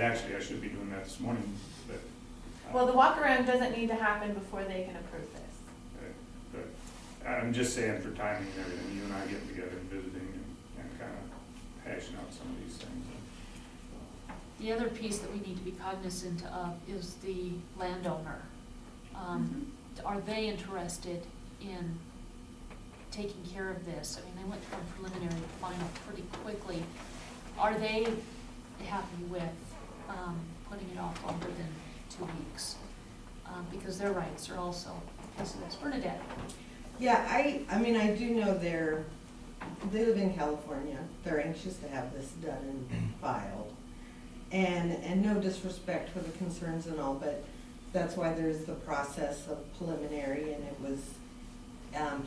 actually, I should be doing that this morning, but. Well, the walk around doesn't need to happen before they can approve this. But I'm just saying for timing and everything, you and I getting together and visiting and kind of hashing out some of these things. The other piece that we need to be cognizant of is the landowner. Are they interested in taking care of this? I mean, they went from preliminary to final pretty quickly. Are they happy with putting it off longer than 2 weeks? Because their rights are also, this is Bernadette. Yeah, I mean, I do know they live in California. They're anxious to have this done and filed. And no disrespect for the concerns and all, but that's why there's the process of preliminary, and it was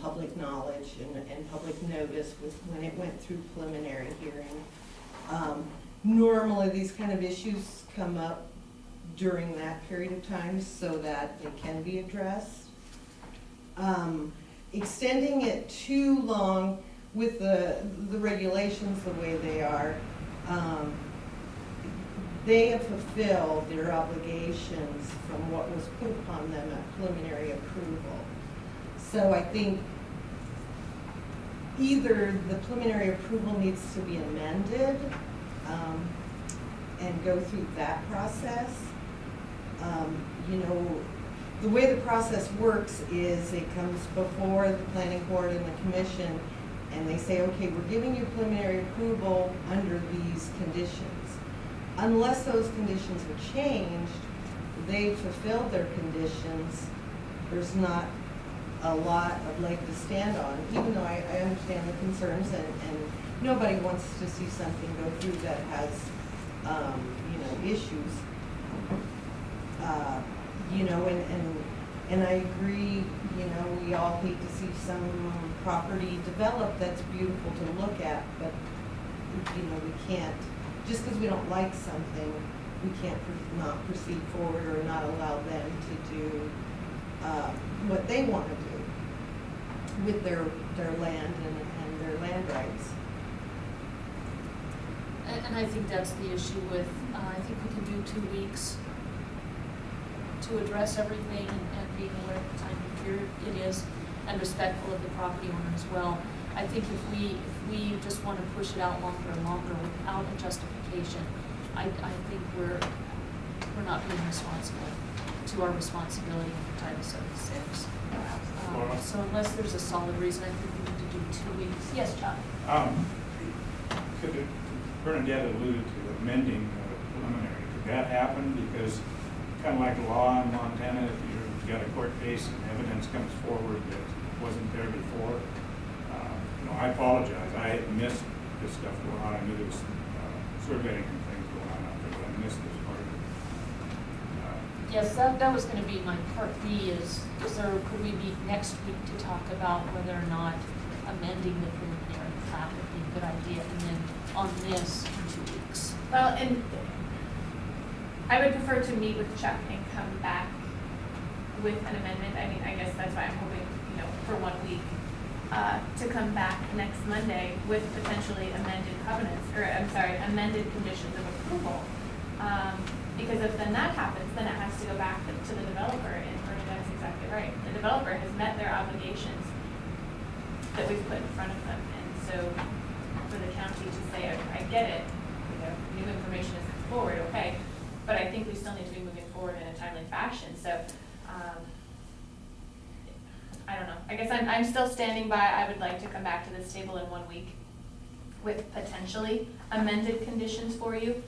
public knowledge and public notice when it went through preliminary hearing. Normally, these kind of issues come up during that period of time so that they can be addressed. Extending it too long with the regulations the way they are, they have fulfilled their obligations from what was put upon them at preliminary approval. So I think either the preliminary approval needs to be amended and go through that process. You know, the way the process works is it comes before the planning board and the commission, and they say, okay, we're giving you preliminary approval under these conditions. Unless those conditions are changed, they've fulfilled their conditions, there's not a lot of leg to stand on, even though I understand the concerns, and nobody wants to see something go through that has, you know, issues. You know, and I agree, you know, we all hate to see some property developed that's beautiful to look at, but, you know, we can't, just because we don't like something, we can't not proceed forward or not allow them to do what they want to do with their land and their land rights. And I think that's the issue with, I think we can do 2 weeks to address everything and being aware of the time period it is, and respectful of the property owner as well. I think if we just want to push it out longer and longer without a justification, I think we're not being responsible to our responsibility under Title 76. So unless there's a solid reason, I think we need to do 2 weeks. Yes, John? Bernadette alluded to amending the preliminary. Could that happen? Because kind of like the law in Montana, if you've got a court case and evidence comes forward that wasn't there before, you know, I apologize. I had missed this stuff going on. I knew there was surveying and things going on out there, but I missed this part of it. Yes, that was going to be my part B could we meet next week to talk about whether or not amending the preliminary plat would be a good idea, and then on this in 2 weeks. Well, and I would prefer to meet with Chuck and come back with an amendment. I mean, I guess that's why I'm hoping, you know, for 1 week, to come back next Monday with potentially amended covenants, or I'm sorry, amended conditions of approval. Because if then that happens, then it has to go back to the developer, and Bernadette's exactly right. The developer has met their obligations that we've put in front of them, and so for the county to say, I get it, you know, new information is forward, okay, but I think we still need to be moving forward in a timely fashion. So, I don't know. I guess I'm still standing by. I would like to come back to this table in 1 week with potentially amended conditions for you,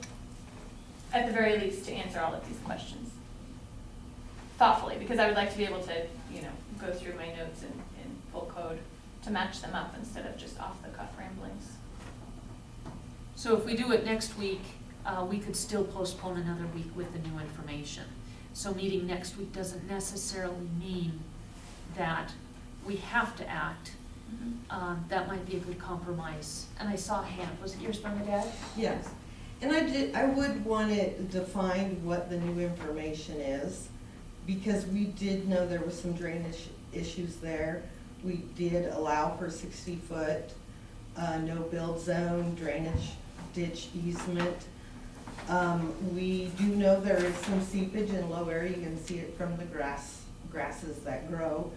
at the very least, to answer all of these questions thoughtfully, because I would like to be able to, you know, go through my notes in full code to match them up instead of just off the cuff ramblings. So if we do it next week, we could still postpone another week with the new information. So meeting next week doesn't necessarily mean that we have to act. That might be a good compromise. And I saw a hand. Was it yours, Bernadette? Yes, and I would want it defined what the new information is, because we did know there was some drainage issues there. We did allow for 60-foot no build zone, drainage ditch easement. We do know there is some seepage in low area, you can see it from the grasses that grow.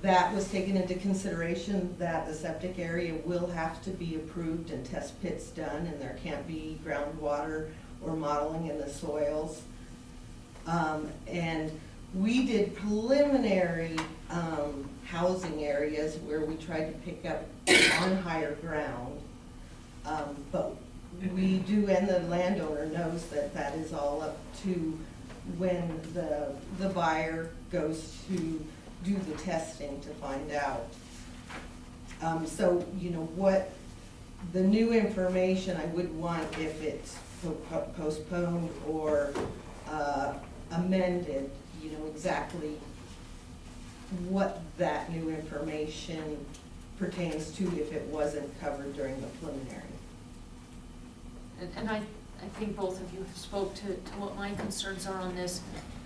That was taken into consideration, that the septic area will have to be approved and test pits done, and there can't be groundwater or modeling in the soils. And we did preliminary housing areas where we tried to pick up on higher ground. But we do, and the landowner knows that that is all up to when the buyer goes to do the testing to find out. So, you know, what, the new information I would want, if it's postponed or amended, you know, exactly what that new information pertains to if it wasn't covered during the preliminary. And I think both of you have spoke to what my concerns are on this.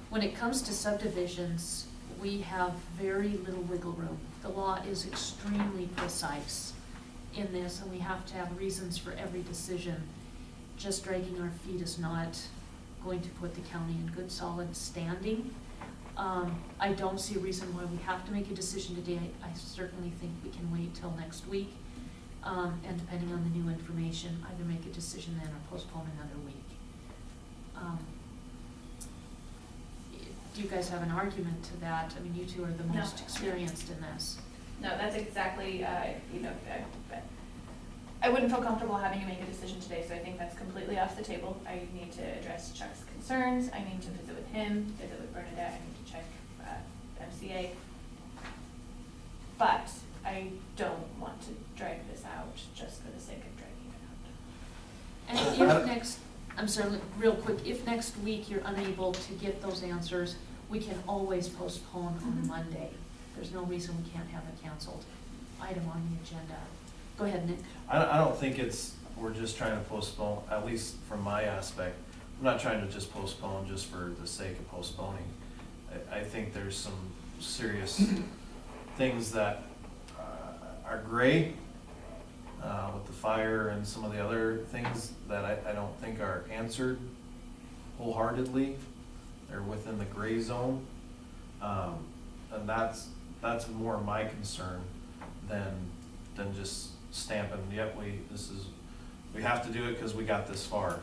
When it comes to subdivisions, we have very little wiggle room. The law is extremely precise in this, and we have to have reasons for every decision. Just dragging our feet is not going to put the county in good solid standing. I don't see a reason why we have to make a decision today. I certainly think we can wait till next week. And depending on the new information, either make a decision then or postpone another week. Do you guys have an argument to that? I mean, you two are the No. most experienced in this. No, that's exactly, you know, I wouldn't feel comfortable having to make a decision today, so I think that's completely off the table. I need to address Chuck's concerns, I need to visit with him, visit with Bernadette, I need to check MCA. But I don't want to drag this out just for the sake of dragging it out. And if next, I'm sorry, real quick, if next week you're unable to get those answers, we can always postpone on Mhm. Monday. There's no reason we can't have a canceled item on the agenda. Go ahead, Nick. I don't think we're just trying to postpone, at least from my aspect. I'm not trying to just postpone just for the sake of postponing. I think there's some serious things that are gray with the fire and some of the other things that I don't think are answered wholeheartedly. They're within the gray zone. And that's more my concern than just stamping, yep, we have to do it because we got this far.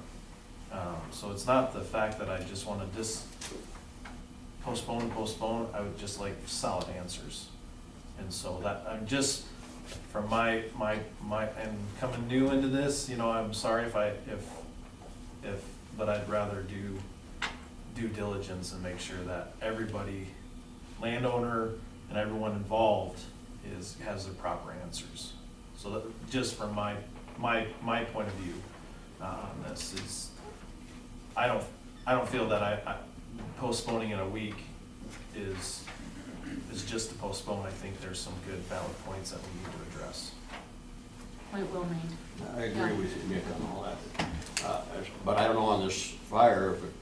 So it's not the fact that I just want to postpone, I would just like solid answers. And so that, I'm just, from my, and coming new into this, you know, I'm sorry but I'd rather do due diligence and make sure that everybody, landowner and everyone involved has the proper answers. So that, just from my point of view on this is, I don't feel that I postponing it a week is just to postpone. I think there's some good valid points that we need to address. Point well made. I agree with you, Nick, on all that. But I don't know on this fire, if it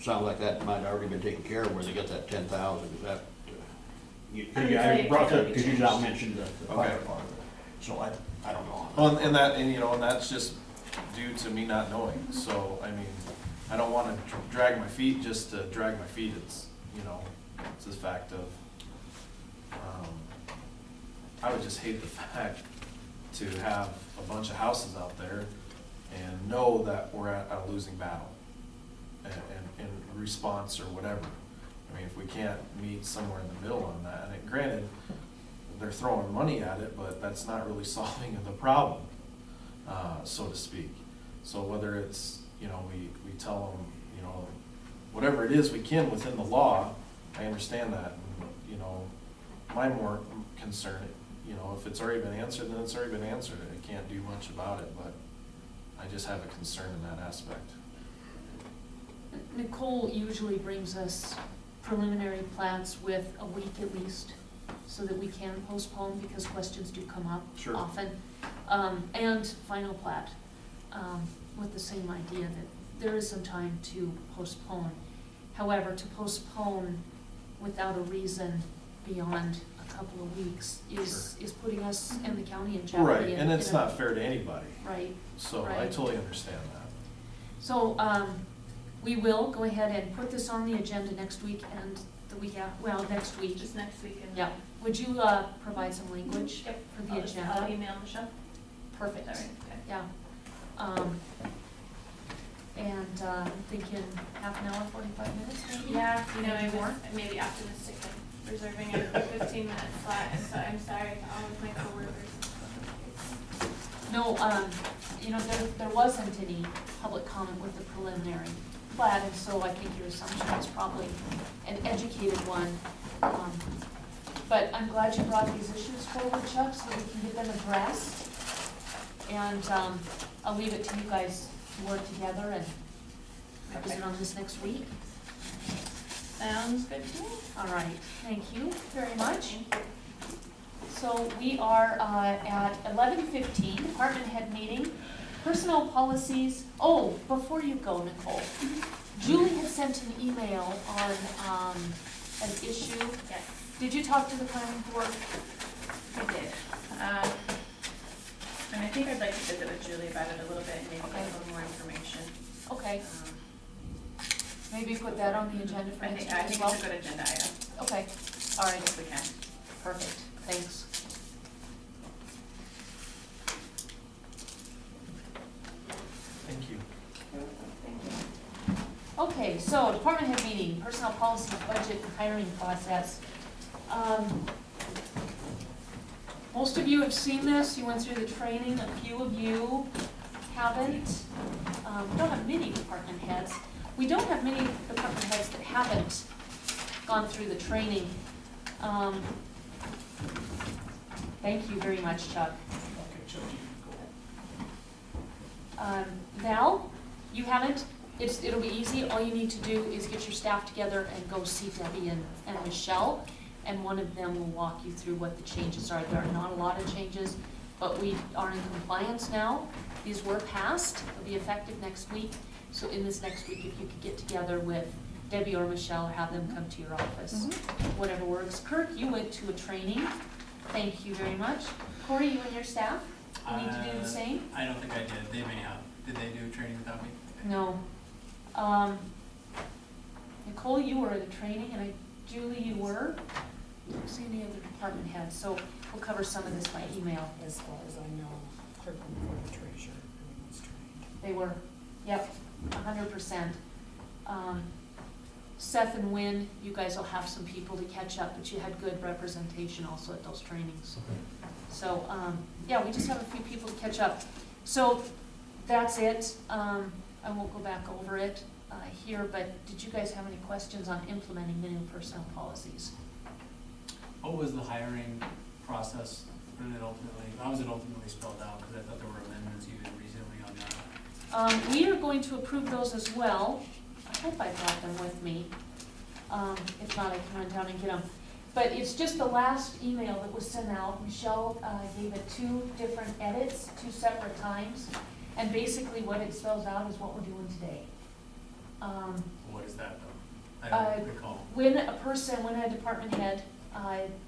sounds like that might have already been taken care of where they get that 10,000, is that? I brought it up because you not mentioned the fire Okay. part of it. So I don't know. Well, and that's just due to me not knowing. So, I mean, I don't want to drag my feet just to drag my feet. It's, you know, it's a fact of, I would just hate the fact to have a bunch of houses out there and know that we're at a losing battle and in response or whatever. I mean, if we can't meet somewhere in the middle on that, and granted, they're throwing money at it, but that's not really solving the problem, so to speak. So whether it's, you know, we tell them, you know, whatever it is we can within the law, I understand that. And, you know, my more concern, you know, if it's already been answered, then it's already been answered. I can't do much about it, but I just have a concern in that aspect. Nicole usually brings us preliminary plats with a week at least, so that we can postpone because questions do come up Sure. often. And final plat, with the same idea that there is some time to postpone. However, to postpone without a reason beyond a couple of weeks is putting us and the county in jeopardy. Right, and it's not fair to anybody, Right. so I Right. totally understand that. So, we will go ahead and put this on the agenda next week and the week next week. Just next week and. Yeah. Would you, provide some language Yep. for the I'll just- agenda? I'll email Michelle. Perfect. Sorry, okay. Yeah. And, I'm thinking half an hour, 45 minutes maybe? Yeah, I Maybe more? was maybe optimistic and reserving a 15-minute slot, and so I'm sorry to all of my coworkers. No, there wasn't any public comment with the preliminary plat, and so I think your assumption was probably an educated one. But I'm glad you brought these issues forward, Chuck, so we can get them addressed. And, I'll leave it to you guys to work together and represent on this next week. Sounds good to me. All right, thank you very much. Thank you. So we are at 11:15, department head meeting, personnel policies. Oh, before you go, Nicole, Julie had sent an email on an issue. Yes, Did you talk to the planning board? I did. And I think I'd like to visit with Julie about it a little bit and maybe get a little more information. Okay, Um, maybe put that on the agenda for I next think, week I as think well. it's a good agenda item, Okay, all right, if we can. perfect, thanks. Thank you. Okay, so department head meeting, personnel policy, budget, and hiring process. Most of you have seen this, you went through the training, a few of you haven't. We don't have many department heads. We don't have many department heads that haven't gone through the training. Thank you very much, Chuck. Val, you haven't, it'll be easy, all you need to do is get your staff together and go see Debbie and Michelle, and one of them will walk you through what the changes are. There are not a lot of changes, but we are in compliance now. These were passed, they'll be effective next week, so in this next week, if you could get together with Debbie or Michelle, or have them come to your office, whatever works. Kirk, you went to a training, thank you very much. Corey, you and your staff need to do the same? I don't think I did. They may have. Did they do training without me? No. Nicole, you were at a training, and Julie, you were? I don't see any other department heads, so we'll cover some of this by email. As far as I know, clerk before the treasurer, everyone's trained. They were, yep, 100%. Seth and Wynn, you guys will have some people to catch up, but you had good representation also at those trainings. So, yeah, we just have a few people to catch up. So, that's it. I won't go back over it here, but did you guys have any questions on implementing the new personnel policies? What was the hiring process? When it ultimately, how was it ultimately spelled out? Because I thought there were amendments you did recently on that. We are going to approve those as well. I hope I brought them with me. If not, I can run down and get them. But it's just the last email that was sent out. Michelle gave it 2 different edits, 2 separate times. And basically what it spells out is what we're doing today. What is that though? I don't recall. When a department head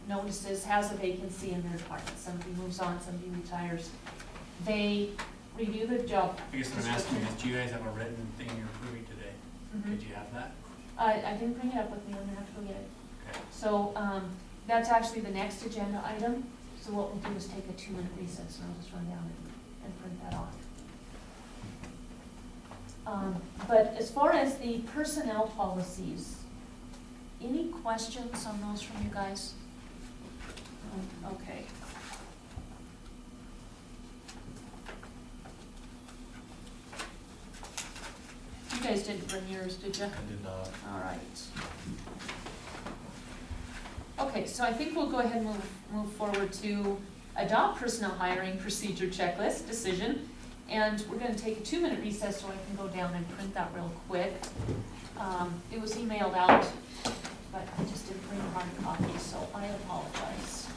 notices, has a vacancy in their department, somebody moves on, somebody retires, they review the job. I guess what I'm asking is, do you guys have a written thing you're approving today? Mhm. Did you have that? I didn't bring it up with me, I'm gonna have to go get it. Okay. So, that's actually the next agenda item, so what we'll do is take a 2-minute recess, and I'll just run down and print that off. But as far as the personnel policies, any questions on those from you guys? Okay. You guys didn't bring yours, did you? I did not. All right. Okay, so I think we'll go ahead and move forward to adopt personnel hiring procedure checklist decision. And we're gonna take a 2-minute recess so I can go down and print that real quick. It was emailed out, but I just didn't bring a hard copy, so I apologize.